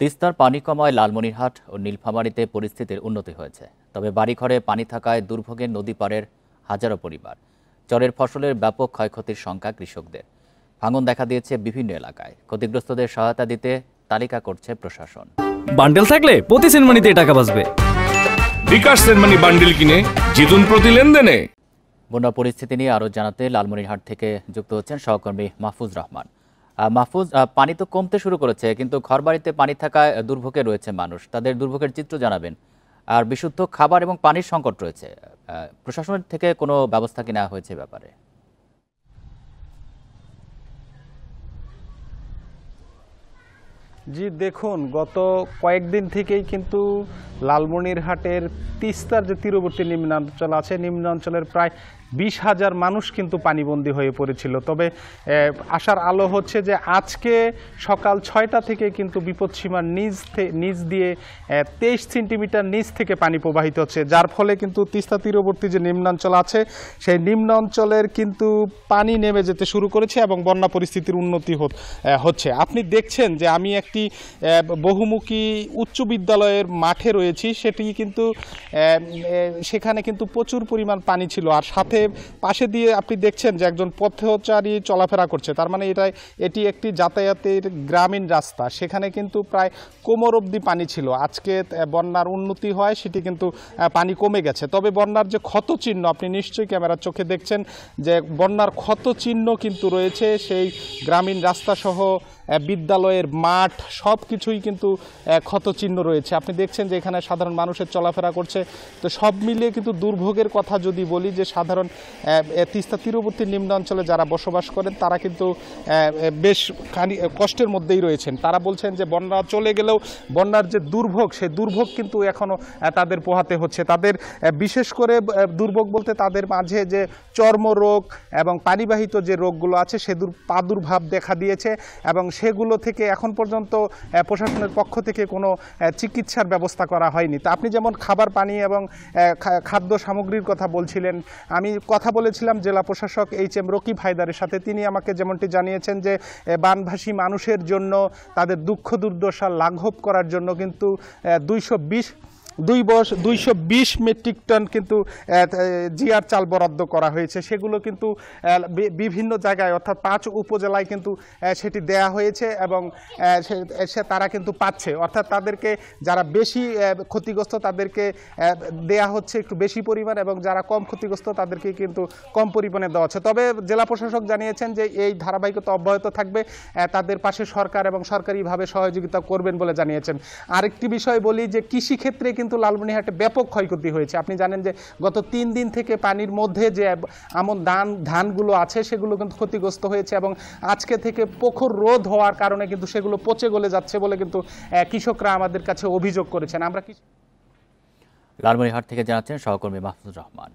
তিস্তার পানি কমায় লালমনিরহাট ও নীলফামারীতে পরিস্থিতির উন্নতি হয়েছে। তবে বাড়িঘরে পানি থাকায় দুর্ভোগে নদী পাড়ের হাজারো পরিবার। চরের ফসলের ব্যাপক ক্ষয়ক্ষতির শঙ্কা কৃষকদের। ভাঙন দেখা দিয়েছে বিভিন্ন এলাকায়। ক্ষতিগ্রস্তদের সহায়তা দিতে তালিকা করছে প্রশাসন। বান্ডেল থাকলে প্রতি সেনমানিতে টাকা বাঁচবে। বিকাশ সেনমানি বান্ডেল কিনে জিতুন প্রতি লেনদেনে। বন্যা পরিস্থিতি নিয়ে আরও জানাতে লালমনিরহাট থেকে যুক্ত হচ্ছেন সহকর্মী মাহফুজ রহমান। মাহফুজ, পানি তো কমতে শুরু করেছে, কিন্তু ঘরবাড়িতে পানি থাকায় দুর্ভোগে রয়েছে মানুষ। তাদের দুর্ভোগের চিত্র জানাবেন। আর বিশুদ্ধ খাবার এবং পানির সংকট রয়েছে। প্রশাসনের থেকে কোনো ব্যবস্থা কি নেওয়া হয়েছে ব্যাপারে? জি দেখুন, গত কয়েকদিন থেকেই কিন্তু লালমনিরহাটের তিস্তার যে তীরবর্তী নিম্নাঞ্চল আছে, নিম্নাঞ্চলের প্রায় 20,000 মানুষ কিন্তু পানিবন্দী হয়ে পড়েছিল। তবে আশার আলো হচ্ছে যে আজকে সকাল 6টা থেকে কিন্তু বিপদসীমার নিচ দিয়ে 23 সেন্টিমিটার নিচ থেকে পানি প্রবাহিত হচ্ছে, যার ফলে কিন্তু তিস্তা তীরবর্তী যে নিম্নাঞ্চল আছে সেই নিম্নাঞ্চলের কিন্তু পানি নেমে যেতে শুরু করেছে এবং বন্যা পরিস্থিতির উন্নতি হচ্ছে। আপনি দেখছেন যে আমি একটি বহুমুখী উচ্চ বিদ্যালয়ের মাঠে রয়েছি, সেটি কিন্তু সেখানে কিন্তু প্রচুর পরিমাণ পানি ছিল। আর সাথে পাশে দিয়ে আপনি দেখছেন যে একজন পথচারী চলাফেরা করছে, তার মানে এটি একটি যাতায়াতের গ্রামীণ রাস্তা। সেখানে কিন্তু প্রায় কোমর অবধি পানি ছিল। আজকে বন্যার উন্নতি হয়, সেটি কিন্তু পানি কমে গেছে। তবে বন্যার যে ক্ষত চিহ্ন আপনি নিশ্চয়ই ক্যামেরার চোখে দেখছেন যে বন্যার ক্ষত চিহ্ন কিন্তু রয়েছে। সেই গ্রামীণ রাস্তাসহ বিদ্যালয়ের মাঠ সব কিছুই কিন্তু ক্ষতচিহ্ন রয়েছে। আপনি দেখছেন যে এখানে সাধারণ মানুষের চলাফেরা করছে। তো সব মিলিয়ে কিন্তু দুর্ভোগের কথা যদি বলি, যে সাধারণ তিস্তা তীরবর্তী নিম্নাঞ্চলে যারা বসবাস করেন তারা কিন্তু বেশ কষ্টের মধ্যেই রয়েছেন। তারা বলছেন যে বন্যা চলে গেলেও বন্যার যে দুর্ভোগ, সেই দুর্ভোগ কিন্তু এখনও তাদের পোহাতে হচ্ছে। তাদের বিশেষ করে দুর্ভোগ বলতে তাদের মাঝে যে চর্মরোগ এবং পানিবাহিত যে রোগগুলো আছে সে প্রাদুর্ভাব দেখা দিয়েছে এবং সেগুলো থেকে এখন পর্যন্ত প্রশাসনের পক্ষ থেকে কোনো চিকিৎসার ব্যবস্থা করা হয়নি। তা আপনি যেমন খাবার পানি এবং খাদ্য সামগ্রীর কথা বলছিলেন, আমি কথা বলেছিলাম জেলা প্রশাসক HM রকিব হায়দারের সাথে। তিনি আমাকে যেমনটি জানিয়েছেন যে বানভাসী মানুষের জন্য তাদের দুঃখ দুর্দশা লাঘব করার জন্য কিন্তু 220 মেট্রিক টন কিন্তু জিআর চাল বরাদ্দ করা হয়েছে। সেগুলো কিন্তু বিভিন্ন জায়গায় অর্থাৎ 5 উপজেলায় কিন্তু সেটি দেয়া হয়েছে এবং তারা কিন্তু পাচ্ছে। অর্থাৎ তাদেরকে যারা বেশি ক্ষতিগ্রস্ত তাদেরকে দেয়া হচ্ছে একটু বেশি পরিমাণ এবং যারা কম ক্ষতিগ্রস্ত তাদেরকে কিন্তু কম পরিমাণে দেওয়া হচ্ছে। তবে জেলা প্রশাসক জানিয়েছেন যে এই ধারাবাহিকতা অব্যাহত থাকবে, তাদের পাশে সরকার এবং সরকারিভাবে সহযোগিতা করবেন বলে জানিয়েছেন। আরেকটি বিষয় বলি যে কৃষিক্ষেত্রে কিন্তু লালমনিরহাটে ব্যাপক ক্ষয়ক্ষতি হয়েছে। আপনি জানেন যে গত 3 দিন থেকে পানির মধ্যে যে ধানগুলো আছে সেগুলো কিন্তু ক্ষতিগ্রস্ত হয়েছে এবং আজকে থেকে প্রখর রোদ হওয়ার কারণে কিন্তু সেগুলো পচে গলে যাচ্ছে বলে কিন্তু কৃষকরা আমাদের কাছে অভিযোগ করেছেন। আমরা লালমনিরহাট থেকে জানাচ্ছেন সহকর্মী মাহফুজ রহমান।